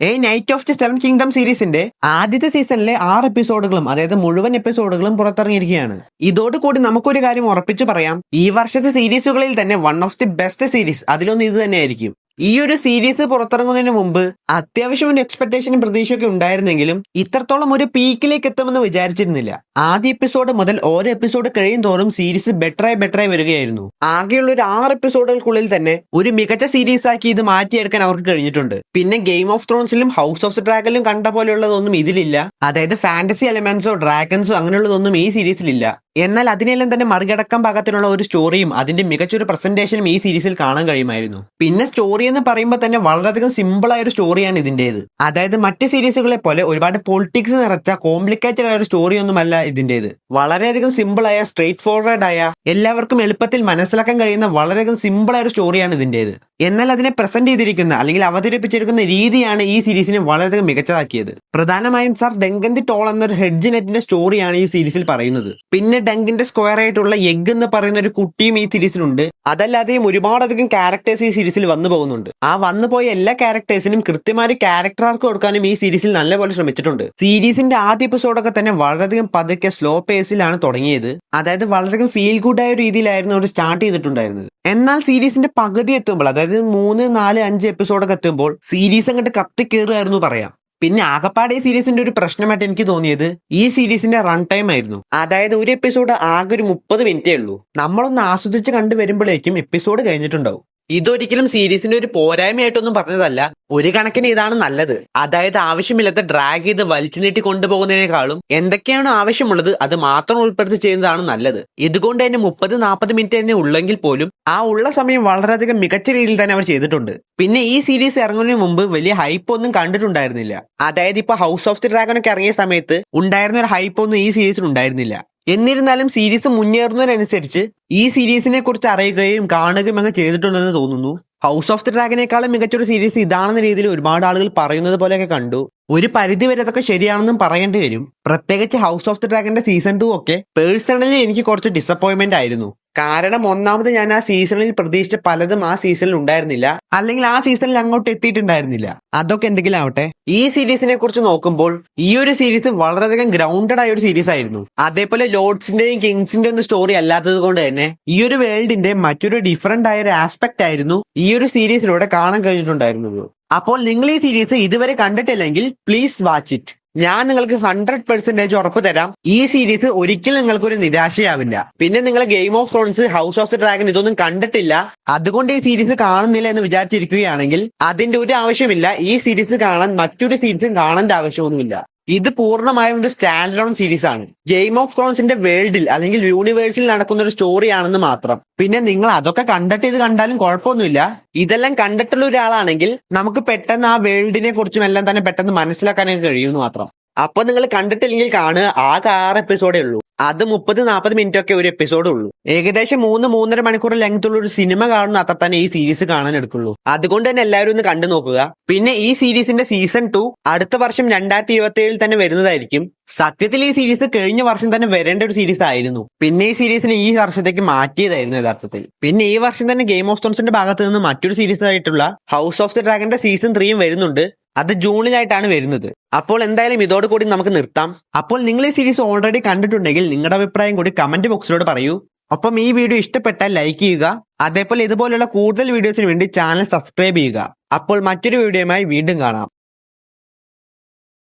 Knight of the seven kingdom സീരീസിന്റെ ആദ്യത്തെ സീസണിലെ 6 എപ്പിസോഡുകളും അതായത് മുഴുവൻ എപ്പിസോഡുകളും പുറത്തിറങ്ങിയിരിക്കുകയാണ്. ഇതോടുകൂടി നമുക്കൊരു കാര്യം ഉറപ്പിച്ചു പറയാം, ഈ വർഷത്തെ സീരീസുകളിൽ തന്നെ one of the best series അതിലൊന്ന് ഇത് തന്നെയായിരിക്കും. ഈ ഒരു സീരീസ് പുറത്തിറങ്ങുന്നതിന് മുമ്പ് അത്യാവശ്യം ഒരു എക്സ്പെക്ടേഷനും പ്രതീക്ഷയൊക്കെ ഉണ്ടായിരുന്നെങ്കിലും ഇത്രത്തോളം ഒരു പീക്കിലേക്ക് എത്തുമെന്ന് വിചാരിച്ചിരുന്നില്ല. ആദ്യ എപ്പിസോഡ് മുതൽ ഓരോ എപ്പിസോഡ് കഴിയും തോറും സീരീസ് ബെറ്ററായി വരികയായിരുന്നു. ആകെയുള്ള ഒരു 6 എപ്പിസോഡുകൾക്കുള്ളിൽ തന്നെ ഒരു മികച്ച സീരീസ് ആക്കി ഇത് മാറ്റിയെടുക്കാൻ അവർക്ക് കഴിഞ്ഞിട്ടുണ്ട്. പിന്നെ ഗെയിം ഓഫ് ത്രോൺസിലും ഹൗസ് ഓഫ് ഡ്രാഗനിലും കണ്ട പോലെയുള്ളതൊന്നും ഇതിലില്ല. അതായത് ഫാന്റസി എലമെന്റ്സോ ഡ്രാഗൺസോ അങ്ങനെയുള്ളതൊന്നും ഈ സീരീസിലില്ല. എന്നാൽ അതിനെല്ലാം തന്നെ മറികടക്കാൻ പാകത്തിനുള്ള ഒരു സ്റ്റോറിയും അതിന്റെ മികച്ചൊരു പ്രസന്റേഷനും ഈ സീരീസിൽ കാണാൻ കഴിയുമായിരുന്നു. പിന്നെ സ്റ്റോറി എന്ന് പറയുമ്പോൾ തന്നെ വളരെയധികം സിമ്പിൾ ആയ ഒരു സ്റ്റോറിയാണ് ഇതിന്റേത്. അതായത് മറ്റ് സീരീസുകളെ പോലെ ഒരുപാട് പൊളിറ്റിക്സ് നിറച്ച കോംപ്ലിക്കേറ്റഡ് ആയ ഒരു സ്റ്റോറി ഒന്നുമല്ല ഇതിന്റേത്. വളരെയധികം സിമ്പിൾ ആയ സ്ട്രേറ്റ് ഫോർവേഡ് ആയ എല്ലാവർക്കും എളുപ്പത്തിൽ മനസ്സിലാക്കാൻ കഴിയുന്ന വളരെയധികം സിമ്പിൾ ആയ ഒരു സ്റ്റോറിയാണ് ഇതിന്റേത്. എന്നാൽ അതിനെ പ്രസന്റ് ചെയ്തിരിക്കുന്ന അല്ലെങ്കിൽ അവതരിപ്പിച്ചിരിക്കുന്ന രീതിയാണ് ഈ സീരീസിനെ വളരെയധികം മികച്ചതാക്കിയത്. പ്രധാനമായും സർ ഡങ്കൻ ദി ടോൾ എന്നൊരു ഹെഡ്ജ് നെറ്റിന്റെ സ്റ്റോറിയാണ് ഈ സീരീസിൽ പറയുന്നത്. പിന്നെ ഡങ്കിന്റെ സ്ക്വയർ ആയിട്ടുള്ള എഗ് എന്ന് പറയുന്ന ഒരു കുട്ടിയും ഈ സീരീസിലുണ്ട്. അതല്ലാതെയും ഒരുപാടധികം ക്യാരക്ടേഴ്സ് ഈ സീരീസിൽ വന്നു പോകുന്നുണ്ട്. ആ വന്നുപോയ എല്ലാ ക്യാരക്ടേഴ്സിനും കൃത്യമായ ക്യാരക്ടർ ആർക്ക് കൊടുക്കാനും ഈ സീരീസിൽ നല്ലപോലെ ശ്രമിച്ചിട്ടുണ്ട്. സീരീസിന്റെ ആദ്യ എപ്പിസോഡൊക്കെ തന്നെ വളരെയധികം പതുക്കെ സ്ലോ പേസിലാണ് തുടങ്ങിയത്. അതായത് വളരെയധികം ഫീൽ ഗുഡ് ആയ രീതിയിലായിരുന്നു അവർ സ്റ്റാർട്ട് ചെയ്തിട്ടുണ്ടായിരുന്നത്. എന്നാൽ സീരീസിന്റെ പകുതി എത്തുമ്പോൾ അതായത് 3, 4, 5 എപ്പിസോഡൊക്കെ എത്തുമ്പോൾ സീരീസ് അങ്ങോട്ട് കത്തിക്കേറുകയായിരുന്നു പറയാം. പിന്നെ ആകപ്പാടെ ഈ സീരീസിന്റെ ഒരു പ്രശ്നമായിട്ട് എനിക്ക് തോന്നിയത് ഈ സീരീസിന്റെ റൺ ടൈം ആയിരുന്നു. അതായത് ഒരു എപ്പിസോഡ് ആകെ ഒരു 30 മിനിറ്റേ ഉള്ളൂ. നമ്മളൊന്ന് ആസ്വദിച്ച് കണ്ടുവരുമ്പോഴേക്കും എപ്പിസോഡ് കഴിഞ്ഞിട്ടുണ്ടാവും. ഇതൊരിക്കലും സീരീസിന്റെ ഒരു പോരായ്മയായിട്ടൊന്നും പറഞ്ഞതല്ല. ഒരു കണക്കിന് ഇതാണ് നല്ലത്. അതായത് ആവശ്യമില്ലാത്ത ഡ്രാഗ് ചെയ്ത് വലിച്ചു നീട്ടി കൊണ്ടുപോകുന്നതിനേക്കാളും എന്തൊക്കെയാണോ ആവശ്യമുള്ളത് അത് മാത്രം ഉൾപ്പെടുത്തി ചെയ്യുന്നതാണ് നല്ലത്. ഇതുകൊണ്ട് തന്നെ 30-40 മിനിറ്റ് തന്നെ ഉള്ളെങ്കിൽ പോലും ആ ഉള്ള സമയം വളരെയധികം മികച്ച രീതിയിൽ തന്നെ അവർ ചെയ്തിട്ടുണ്ട്. പിന്നെ ഈ സീരീസ് ഇറങ്ങുന്നതിന് മുമ്പ് വലിയ ഹൈപ്പ് ഒന്നും കണ്ടിട്ടുണ്ടായിരുന്നില്ല. അതായത് ഇപ്പൊ ഹൗസ് ഓഫ് ദി ഡ്രാഗൺ ഒക്കെ ഇറങ്ങിയ സമയത്ത് ഉണ്ടായിരുന്ന ഒരു ഹൈപ്പ് ഒന്നും ഈ സീരീസിൽ ഉണ്ടായിരുന്നില്ല. എന്നിരുന്നാലും സീരീസ് മുന്നേറുന്നതിനനുസരിച്ച് ഈ സീരീസിനെ കുറിച്ച് അറിയുകയും കാണുകയും അങ്ങ് ചെയ്തിട്ടുണ്ടെന്ന് തോന്നുന്നു. ഹൗസ് ഓഫ് ദി ഡ്രാഗനേക്കാളും മികച്ചൊരു സീരീസ് ഇതാണെന്ന രീതിയിൽ ഒരുപാട് ആളുകൾ പറയുന്നത് പോലെയൊക്കെ കണ്ടു. ഒരു പരിധി വരെ അതൊക്കെ ശരിയാണെന്നും പറയേണ്ടി വരും. പ്രത്യേകിച്ച് ഹൗസ് ഓഫ് ദി ഡ്രാഗന്റെ സീസൺ 2 ഒക്കെ പേഴ്സണലി എനിക്ക് കുറച്ച് ഡിസപ്പോയിന്റ്മെന്റ് ആയിരുന്നു. കാരണം ഒന്നാമത് ഞാൻ ആ സീസണിൽ പ്രതീക്ഷിച്ച പലതും ആ സീസണിൽ ഉണ്ടായിരുന്നില്ല, അല്ലെങ്കിൽ ആ സീസണിൽ അങ്ങോട്ട് എത്തിയിട്ടുണ്ടായിരുന്നില്ല. അതൊക്കെ എന്തെങ്കിലും ആവട്ടെ, ഈ സീരീസിനെ കുറിച്ച് നോക്കുമ്പോൾ ഈ ഒരു സീരീസ് വളരെയധികം ഗ്രൗണ്ടഡ് ആയ ഒരു സീരീസ് ആയിരുന്നു. അതേപോലെ ലോർഡ്സിന്റെയും കിങ്സിന്റെ ഒന്നും സ്റ്റോറി അല്ലാത്തത് കൊണ്ട് തന്നെ ഈ ഒരു വേൾഡിന്റെ മറ്റൊരു ഡിഫറെന്റ് ആയ ഒരു ആസ്പെക്ട് ആയിരുന്നു ഈ ഒരു സീരീസിലൂടെ കാണാൻ കഴിഞ്ഞിട്ടുണ്ടായിരുന്നത്. അപ്പോൾ നിങ്ങൾ ഈ സീരീസ് ഇതുവരെ കണ്ടിട്ടില്ലെങ്കിൽ പ്ലീസ് വാച്ച് ഇറ്റ്. ഞാൻ നിങ്ങൾക്ക് 100% ഉറപ്പ് തരാം, ഈ സീരീസ് ഒരിക്കലും നിങ്ങൾക്കൊരു നിരാശയാവില്ല. പിന്നെ നിങ്ങൾ game of Thrones, house of the dragon ഇതൊന്നും കണ്ടിട്ടില്ല, അതുകൊണ്ട് ഈ സീരീസ് കാണുന്നില്ല എന്ന് വിചാരിച്ചിരിക്കുകയാണെങ്കിൽ അതിന്റെ ഒരു ആവശ്യമില്ല. ഈ സീരീസ് കാണാൻ മറ്റൊരു സീരീസും കാണേണ്ട ആവശ്യമൊന്നുമില്ല. ഇത് പൂർണ്ണമായും ഒരു സ്റ്റാൻഡ് അലോൺ സീരീസ് ആണ്. ഗെയിം ഓഫ് ത്രോൺസിന്റെ വേൾഡിൽ അല്ലെങ്കിൽ യൂണിവേഴ്സിൽ നടക്കുന്ന ഒരു സ്റ്റോറി ആണെന്ന് മാത്രം. പിന്നെ നിങ്ങൾ അതൊക്കെ കണ്ടിട്ട് ഇത് കണ്ടാലും കുഴപ്പമൊന്നുമില്ല. ഇതെല്ലാം കണ്ടിട്ടുള്ള ഒരാളാണെങ്കിൽ നമുക്ക് പെട്ടെന്ന് ആ വേൾഡിനെ കുറിച്ചും എല്ലാം തന്നെ പെട്ടെന്ന് മനസ്സിലാക്കാനൊക്കെ കഴിയുമെന്ന് മാത്രം. അപ്പൊ നിങ്ങൾ കണ്ടിട്ടില്ലെങ്കിൽ കാണുക. ആകെ 6 എപ്പിസോഡേ ഉള്ളൂ. അത് 30-40 മിനിറ്റ് ഒക്കെ ഒരു എപ്പിസോഡ് ഉള്ളൂ. ഏകദേശം 3-3.5 മണിക്കൂർ ലെങ്ത് ഉള്ള ഒരു സിനിമ കാണുന്ന അത്ര തന്നെ ഈ സീരീസ് കാണാൻ എടുക്കുള്ളൂ. അതുകൊണ്ട് തന്നെ എല്ലാവരും ഒന്ന് കണ്ടു നോക്കുക. പിന്നെ ഈ സീരീസിന്റെ സീസൺ 2 അടുത്ത വർഷം 2027 തന്നെ വരുന്നതായിരിക്കും. സത്യത്തിൽ ഈ സീരീസ് കഴിഞ്ഞ വർഷം തന്നെ വരേണ്ട ഒരു സീരീസ് ആയിരുന്നു. പിന്നെ ഈ സീരീസിനെ ഈ വർഷത്തേക്ക് മാറ്റിയതായിരുന്നു യഥാർത്ഥത്തിൽ. പിന്നെ ഈ വർഷം തന്നെ ഗെയിം ഓഫ് ത്രോൺസിന്റെ ഭാഗത്ത് നിന്ന് മറ്റൊരു സീരീസ് ആയിട്ടുള്ള ഹൗസ് ഓഫ് ദി ഡ്രാഗന്റെ സീസൺ 3 വരുന്നുണ്ട്. അത് ജൂണിലായിട്ടാണ് വരുന്നത്. അപ്പോൾ എന്തായാലും ഇതോടുകൂടി നമുക്ക് നിർത്താം. അപ്പോൾ നിങ്ങൾ ഈ സീരീസ് ഓൾറെഡി കണ്ടിട്ടുണ്ടെങ്കിൽ നിങ്ങളുടെ അഭിപ്രായം കൂടി കമന്റ് ബോക്സിലോട് പറയൂ. ഒപ്പം ഈ വീഡിയോ ഇഷ്ടപ്പെട്ടാൽ ലൈക്ക് ചെയ്യുക. അതേപോലെ ഇതുപോലുള്ള കൂടുതൽ വീഡിയോസിന് വേണ്ടി ചാനൽ സബ്സ്ക്രൈബ് ചെയ്യുക. അപ്പോൾ മറ്റൊരു വീഡിയോയുമായി വീണ്ടും കാണാം.